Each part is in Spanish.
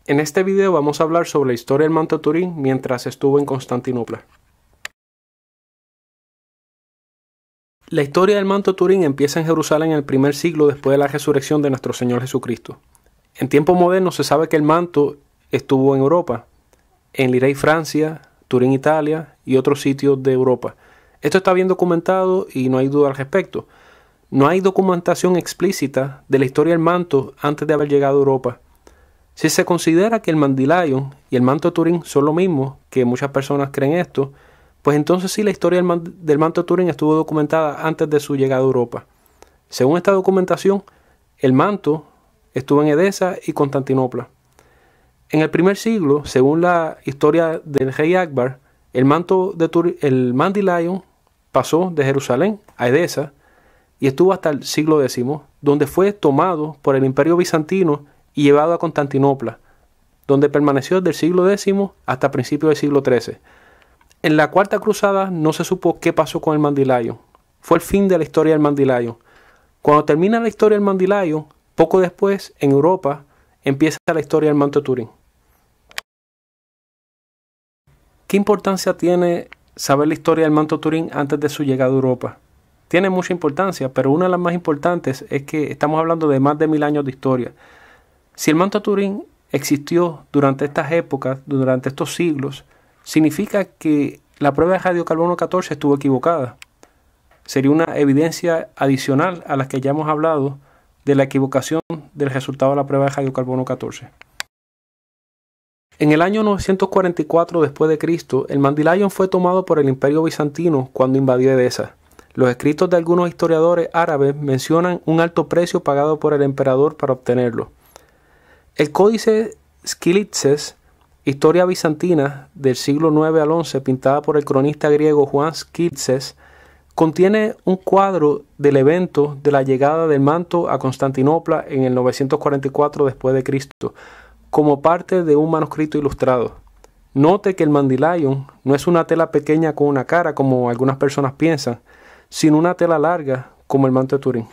En este video vamos a hablar sobre la historia del manto de Turín mientras estuvo en Constantinopla. La historia del manto de Turín empieza en Jerusalén en el primer siglo después de la resurrección de nuestro Señor Jesucristo. En tiempos modernos se sabe que el manto estuvo en Europa, en Lirey, Francia, Turín, Italia y otros sitios de Europa. Esto está bien documentado y no hay duda al respecto. No hay documentación explícita de la historia del manto antes de haber llegado a Europa. Si se considera que el Mandylion y el manto de Turín son lo mismo, que muchas personas creen esto, pues entonces sí la historia del manto de Turín estuvo documentada antes de su llegada a Europa. Según esta documentación, el manto estuvo en Edesa y Constantinopla. En el primer siglo, según la historia del rey Akbar, el Mandylion pasó de Jerusalén a Edesa y estuvo hasta el siglo X, donde fue tomado por el Imperio Bizantino y llevado a Constantinopla, donde permaneció desde el siglo X hasta principios del siglo XIII. En la Cuarta Cruzada no se supo qué pasó con el Mandylion. Fue el fin de la historia del Mandylion. Cuando termina la historia del Mandylion, poco después, en Europa, empieza la historia del manto de Turín. ¿Qué importancia tiene saber la historia del manto de Turín antes de su llegada a Europa? Tiene mucha importancia, pero una de las más importantes es que estamos hablando de más de 1000 años de historia. Si el manto de Turín existió durante estas épocas, durante estos siglos, significa que la prueba de radiocarbono 14 estuvo equivocada. Sería una evidencia adicional a las que ya hemos hablado de la equivocación del resultado de la prueba de radiocarbono 14. En el año 944 después de Cristo, el Mandylion fue tomado por el Imperio Bizantino cuando invadió Edesa. Los escritos de algunos historiadores árabes mencionan un alto precio pagado por el emperador para obtenerlo. El Códice Skylitzes, historia bizantina del siglo IX al XI, pintada por el cronista griego Juan Skylitzes, contiene un cuadro del evento de la llegada del manto a Constantinopla en el 944 después de Cristo, como parte de un manuscrito ilustrado. Note que el Mandylion no es una tela pequeña con una cara, como algunas personas piensan, sino una tela larga, como el manto de Turín.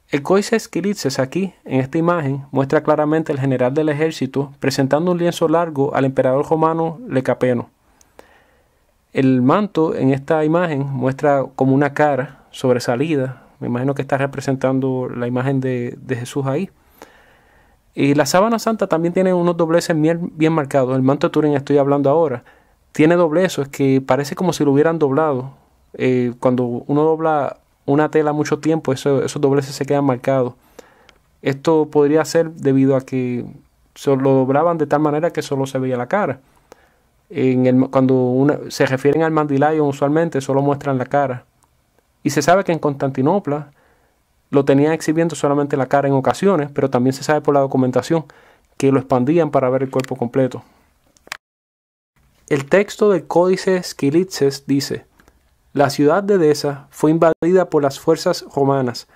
El Códice Skylitzes aquí, en esta imagen, muestra claramente al general del ejército presentando un lienzo largo al emperador romano Lecapeno. El manto en esta imagen muestra como una cara sobresalida. Me imagino que está representando la imagen de Jesús ahí. Y la sábana santa también tiene unos dobleces bien marcados. El manto de Turín estoy hablando ahora. Tiene doblezos que parece como si lo hubieran doblado. Cuando uno dobla una tela mucho tiempo, esos dobleces se quedan marcados. Esto podría ser debido a que lo doblaban de tal manera que solo se veía la cara. Cuando se refieren al Mandylion, usualmente solo muestran la cara. Y se sabe que en Constantinopla lo tenían exhibiendo solamente la cara en ocasiones, pero también se sabe por la documentación que lo expandían para ver el cuerpo completo. El texto del Códice Skylitzes dice: la ciudad de Edesa fue invadida por las fuerzas romanas,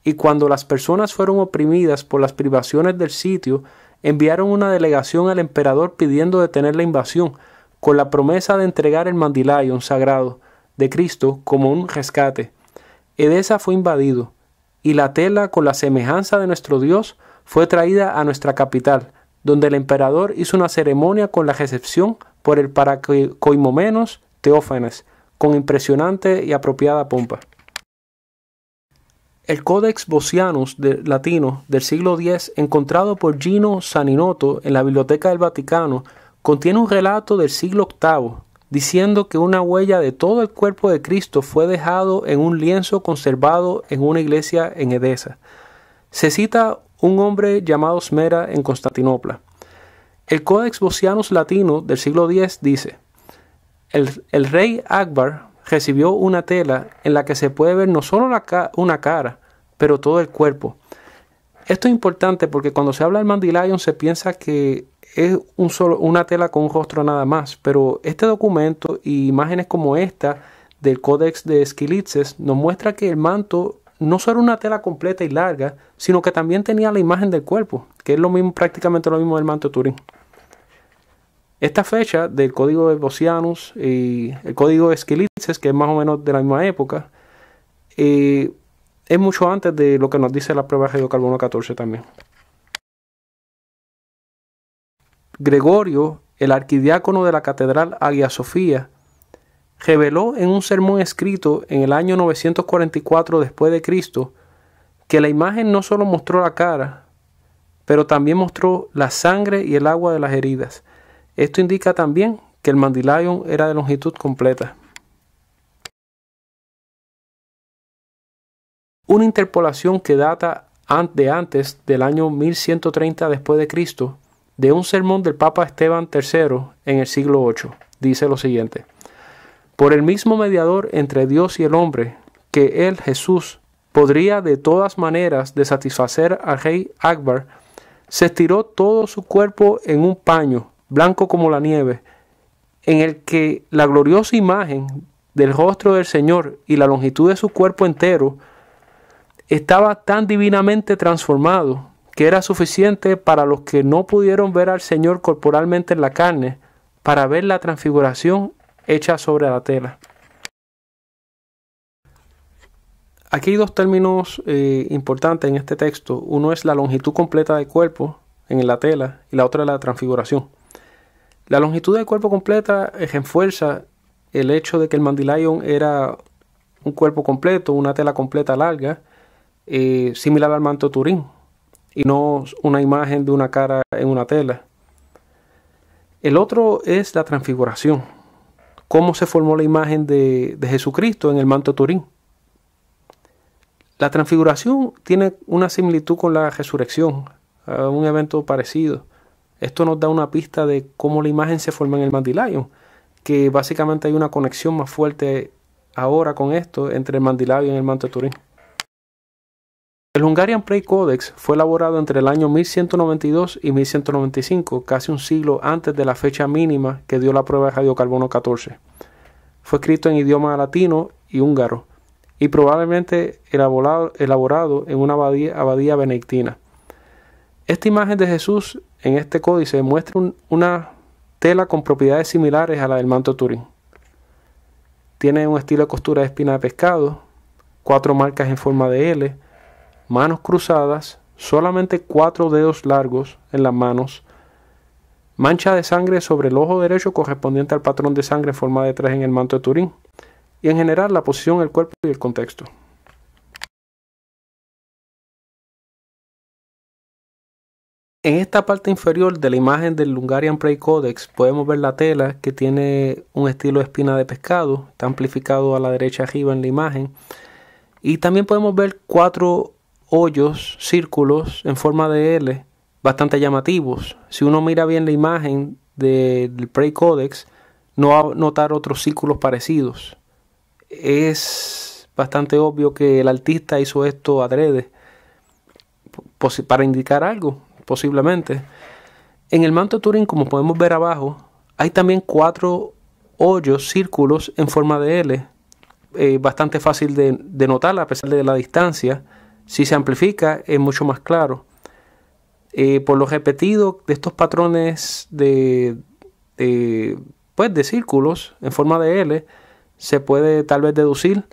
y cuando las personas fueron oprimidas por las privaciones del sitio, enviaron una delegación al emperador pidiendo detener la invasión, con la promesa de entregar el Mandylion sagrado de Cristo como un rescate. Edesa fue invadido, y la tela con la semejanza de nuestro Dios fue traída a nuestra capital, donde el emperador hizo una ceremonia con la recepción por el paracoimomenos Teófanes, con impresionante y apropiada pompa. El Codex Vocianus latino del siglo X, encontrado por Gino Saninotto en la Biblioteca del Vaticano, contiene un relato del siglo VIII, diciendo que una huella de todo el cuerpo de Cristo fue dejado en un lienzo conservado en una iglesia en Edesa. Se cita un hombre llamado Smera en Constantinopla. El Codex Vocianus latino del siglo X dice: el rey Akbar recibió una tela en la que se puede ver no solo una cara, pero todo el cuerpo. Esto es importante porque cuando se habla del Mandylion se piensa que es una tela con un rostro nada más, pero este documento y imágenes como esta del Códex de Skylitzes nos muestra que el manto no solo era una tela completa y larga, sino que también tenía la imagen del cuerpo, que es prácticamente lo mismo del manto de Turín. Esta fecha del código de Vocianus y el código de Skylitzes, que es más o menos de la misma época, es mucho antes de lo que nos dice la prueba de radiocarbono 14 también. Gregorio, el arquidiácono de la Catedral Hagia Sofía, reveló en un sermón escrito en el año 944 después de Cristo que la imagen no solo mostró la cara, pero también mostró la sangre y el agua de las heridas. Esto indica también que el Mandylion era de longitud completa. Una interpolación que data de antes del año 1130 después de Cristo, de un sermón del Papa Esteban III en el siglo VIII, dice lo siguiente: por el mismo mediador entre Dios y el hombre, que él, Jesús, podría de todas maneras de satisfacer al rey Akbar, se estiró todo su cuerpo en un paño, blanco como la nieve, en el que la gloriosa imagen del rostro del Señor y la longitud de su cuerpo entero estaba tan divinamente transformado que era suficiente para los que no pudieron ver al Señor corporalmente en la carne, para ver la transfiguración hecha sobre la tela. Aquí hay dos términos importantes en este texto. Uno es la longitud completa del cuerpo en la tela y la otra es la transfiguración. La longitud del cuerpo completa refuerza el hecho de que el Mandylion era un cuerpo completo, una tela completa larga, similar al manto de Turín, y no una imagen de una cara en una tela. El otro es la transfiguración. Cómo se formó la imagen de Jesucristo en el manto de Turín. La transfiguración tiene una similitud con la resurrección, un evento parecido. Esto nos da una pista de cómo la imagen se forma en el Mandylion, que básicamente hay una conexión más fuerte ahora con esto entre el Mandylion y el manto de Turín. El Hungarian Prayer Codex fue elaborado entre el año 1192 y 1195, casi un siglo antes de la fecha mínima que dio la prueba de radiocarbono 14. Fue escrito en idioma latino y húngaro, y probablemente elaborado en una abadía benedictina. Esta imagen de Jesús en este códice muestra una tela con propiedades similares a la del manto de Turín. Tiene un estilo de costura de espina de pescado, 4 marcas en forma de L, manos cruzadas, solamente 4 dedos largos en las manos, mancha de sangre sobre el ojo derecho correspondiente al patrón de sangre en forma de 3 en el manto de Turín, y en general la posición del cuerpo y el contexto. En esta parte inferior de la imagen del Hungarian Prayer Codex podemos ver la tela que tiene un estilo de espina de pescado, está amplificado a la derecha arriba en la imagen, y también podemos ver 4 hoyos, círculos en forma de L, bastante llamativos. Si uno mira bien la imagen del Prayer Codex, no va a notar otros círculos parecidos. Es bastante obvio que el artista hizo esto adrede, para indicar algo, posiblemente. En el manto de Turín, como podemos ver abajo, hay también 4 hoyos, círculos en forma de L, bastante fácil de notar a pesar de la distancia. Si se amplifica es mucho más claro. Por lo repetido de estos patrones de círculos en forma de L, se puede tal vez deducir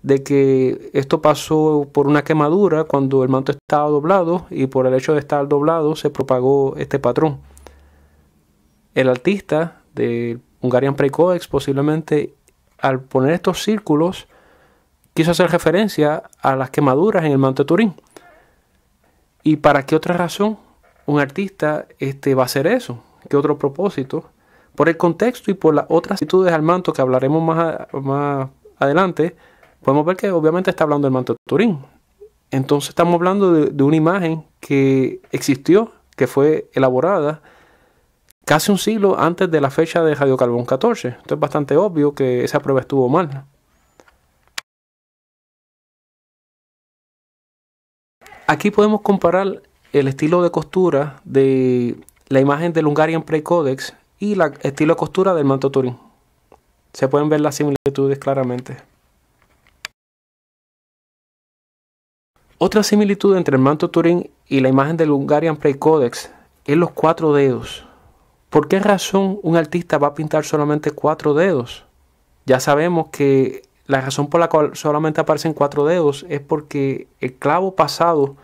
de que esto pasó por una quemadura cuando el manto estaba doblado, y por el hecho de estar doblado se propagó este patrón. El artista de Hungarian Prayer Codex posiblemente, al poner estos círculos, quiso hacer referencia a las quemaduras en el manto de Turín. ¿Y para qué otra razón un artista va a hacer eso? ¿Qué otro propósito? Por el contexto y por las otras actitudes al manto que hablaremos más adelante, podemos ver que obviamente está hablando del manto de Turín. Entonces estamos hablando de una imagen que existió, que fue elaborada casi un siglo antes de la fecha de radiocarbono 14. Entonces es bastante obvio que esa prueba estuvo mal. Aquí podemos comparar el estilo de costura de la imagen del Hungarian Prayer Codex y el estilo de costura del manto de Turín. Se pueden ver las similitudes claramente. Otra similitud entre el manto de Turín y la imagen del Hungarian Prayer Codex es los 4 dedos. ¿Por qué razón un artista va a pintar solamente 4 dedos? Ya sabemos que la razón por la cual solamente aparecen 4 dedos es porque el clavo pasado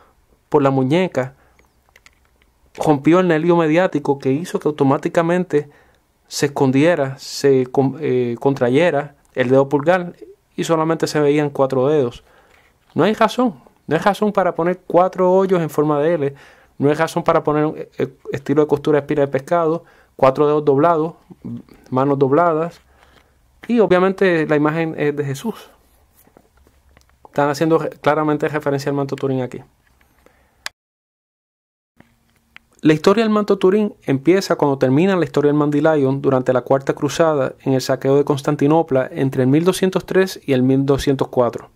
por la muñeca rompió el nervio mediático que hizo que automáticamente se escondiera, se contrayera el dedo pulgar y solamente se veían 4 dedos. No hay razón para poner 4 hoyos en forma de L, no hay razón para poner un estilo de costura de espira de pescado, 4 dedos doblados, manos dobladas, y obviamente la imagen es de Jesús. Están haciendo claramente referencia al manto Turín aquí. La historia del manto Turín empieza cuando termina la historia del Mandylion durante la Cuarta Cruzada en el saqueo de Constantinopla entre el 1203 y el 1204.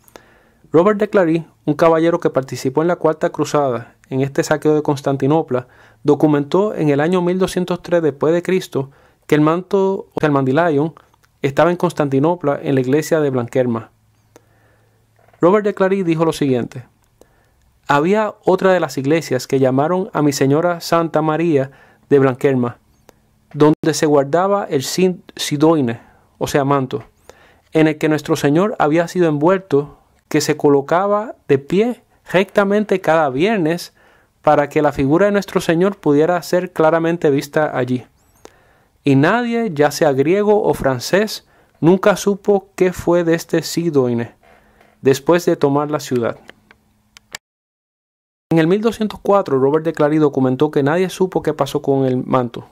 Robert de Clary, un caballero que participó en la Cuarta Cruzada en este saqueo de Constantinopla, documentó en el año 1203 después de Cristo que el manto del Mandylion estaba en Constantinopla en la iglesia de Blanquerna. Robert de Clary dijo lo siguiente: había otra de las iglesias que llamaron a mi señora Santa María de Blanquerna, donde se guardaba el sidoine, o sea manto, en el que nuestro Señor había sido envuelto, que se colocaba de pie rectamente cada viernes para que la figura de nuestro Señor pudiera ser claramente vista allí. Y nadie, ya sea griego o francés, nunca supo qué fue de este sidoine después de tomar la ciudad. En el 1204, Robert de Clary documentó que nadie supo qué pasó con el manto.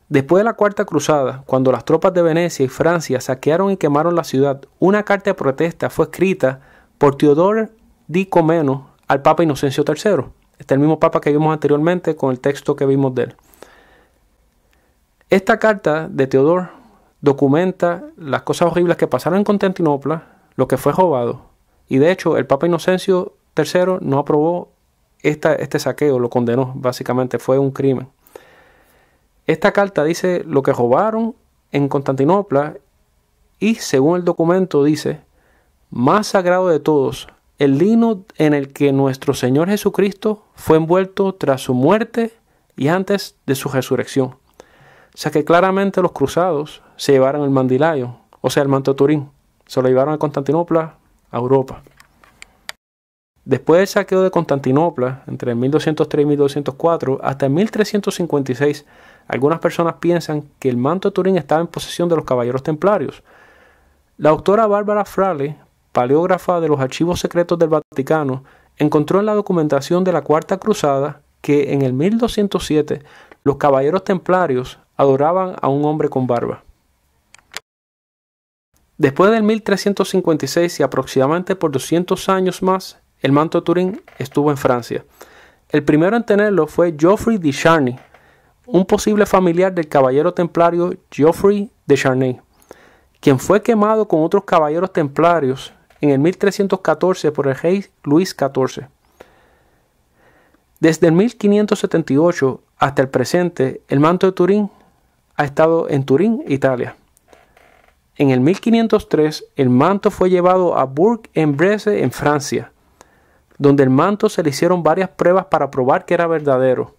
Después de la Cuarta Cruzada, cuando las tropas de Venecia y Francia saquearon y quemaron la ciudad, una carta de protesta fue escrita por Teodoro di Comeno al Papa Inocencio III. Este es el mismo Papa que vimos anteriormente con el texto que vimos de él. Esta carta de Teodoro documenta las cosas horribles que pasaron en Constantinopla, lo que fue robado. Y de hecho, el Papa Inocencio III no aprobó este saqueo, lo condenó, básicamente fue un crimen. Esta carta dice lo que robaron en Constantinopla y, según el documento, dice: más sagrado de todos, el lino en el que nuestro Señor Jesucristo fue envuelto tras su muerte y antes de su resurrección. O sea que claramente los cruzados se llevaron el Mandylion, o sea el manto Turín, se lo llevaron a Constantinopla, a Europa. Después del saqueo de Constantinopla, entre 1203 y 1204, hasta el 1356, algunas personas piensan que el manto Turín estaba en posesión de los caballeros templarios. La doctora Bárbara Frale, paleógrafa de los archivos secretos del Vaticano, encontró en la documentación de la Cuarta Cruzada que en el 1207 los caballeros templarios adoraban a un hombre con barba. Después del 1356 y aproximadamente por 200 años más, el manto Turín estuvo en Francia. El primero en tenerlo fue Geoffroy de Charny, un posible familiar del caballero templario Geoffroy de Charny, quien fue quemado con otros caballeros templarios en el 1314 por el rey Luis XIV. Desde el 1578 hasta el presente, el manto de Turín ha estado en Turín, Italia. En el 1503, el manto fue llevado a Bourg-en-Bresse, en Francia, donde el manto se le hicieron varias pruebas para probar que era verdadero.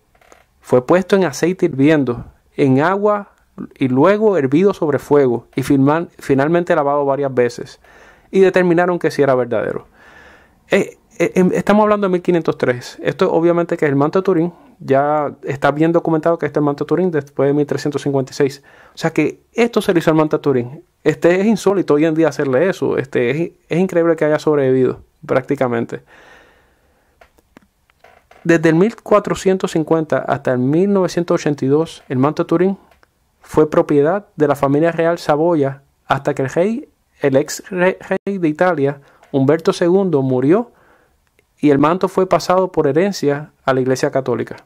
Fue puesto en aceite hirviendo, en agua y luego hervido sobre fuego y finalmente lavado varias veces, y determinaron que sí era verdadero. Estamos hablando de 1503. Esto obviamente que es el manto de Turín. Ya está bien documentado que este es el manto de Turín después de 1356. O sea que esto se le hizo al manto de Turín. Es insólito hoy en día hacerle eso. Es increíble que haya sobrevivido prácticamente. Desde el 1450 hasta el 1982, el manto de Turín fue propiedad de la familia real Saboya hasta que el ex rey de Italia, Humberto II, murió y el manto fue pasado por herencia a la Iglesia Católica.